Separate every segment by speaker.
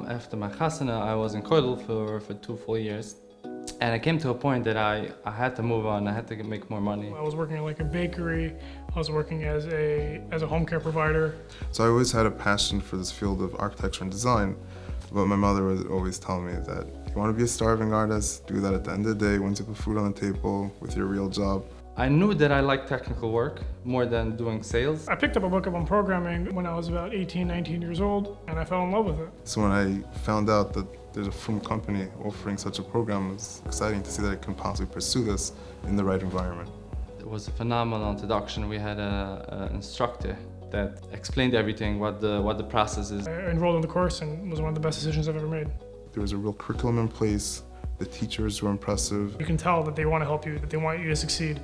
Speaker 1: After my chasana, I was in Kotel for 2 full years. And I came to a point that I had to move on. I had to make more money.
Speaker 2: I was working at like a bakery. I was working as a home care provider.
Speaker 3: So I always had a passion for this field of architecture and design. But my mother was always telling me that you want to be a starving artist, do that at the end of the day, once you put food on the table with your real job.
Speaker 1: I knew that I liked technical work more than doing sales.
Speaker 2: I picked up a book on programming when I was about 18, 19 years old, and I fell in love with it.
Speaker 3: So when I found out that there's a film company offering such a program, it was exciting to see that I can possibly pursue this in the right environment.
Speaker 1: It was a phenomenal introduction. We had an instructor that explained everything, what the process is.
Speaker 2: I enrolled in the course and it was one of the best decisions I've ever made.
Speaker 3: There was a real curriculum in place. The teachers were impressive.
Speaker 2: You can tell that they want to help you, that they want you to succeed.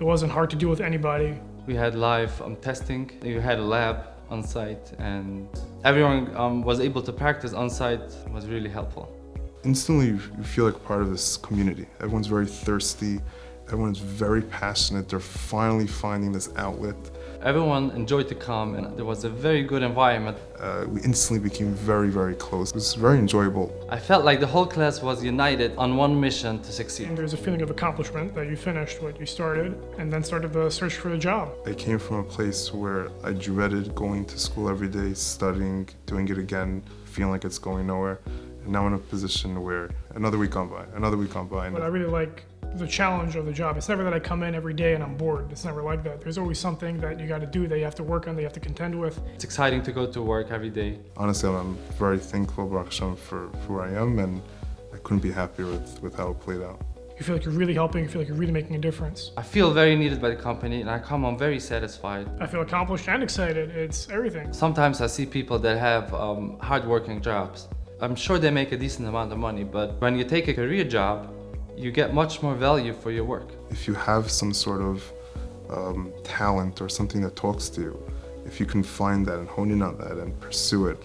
Speaker 2: It wasn't hard to deal with anybody.
Speaker 1: We had live testing. You had a lab on site, and everyone was able to practice on site. It was really helpful.
Speaker 3: Instantly, you feel like part of this community. Everyone's very thirsty. Everyone's very passionate. They're finally finding this outlet.
Speaker 1: Everyone enjoyed to come, and there was a very good environment.
Speaker 3: We instantly became very, very close. It was very enjoyable.
Speaker 1: I felt like the whole class was united on one mission to succeed.
Speaker 2: And there's a feeling of accomplishment that you finished what you started and then started the search for the job.
Speaker 3: I came from a place where I dreaded going to school every day, studying, doing it again, feeling like it's going nowhere. And now I'm in a position where another week gone by.
Speaker 2: But I really like the challenge of the job. It's never that I come in every day and I'm bored. It's never like that. There's always something that you got to do, that you have to work on, that you have to contend with.
Speaker 1: It's exciting to go to work every day.
Speaker 3: Honestly, I'm very thankful, Baruch Hashem, for who I am, and I couldn't be happier with how it played out.
Speaker 2: You feel like you're really helping, you feel like you're really making a difference.
Speaker 1: I feel very needed by the company, and I come home very satisfied.
Speaker 2: I feel accomplished and excited. It's everything.
Speaker 1: Sometimes I see people that have hard-working jobs. I'm sure they make a decent amount of money, but when you take a career job, you get much more value for your work.
Speaker 3: If you have some sort of talent or something that talks to you, if you can find that and hone in on that and pursue it,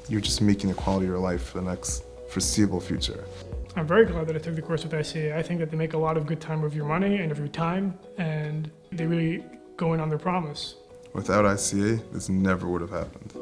Speaker 3: you're just making the quality of your life for the next foreseeable future.
Speaker 2: I'm very glad that I took the course with ICA. I think that they make a lot of good time of your money and of your time, and they really go in on their promise.
Speaker 3: Without ICA, this never would have happened.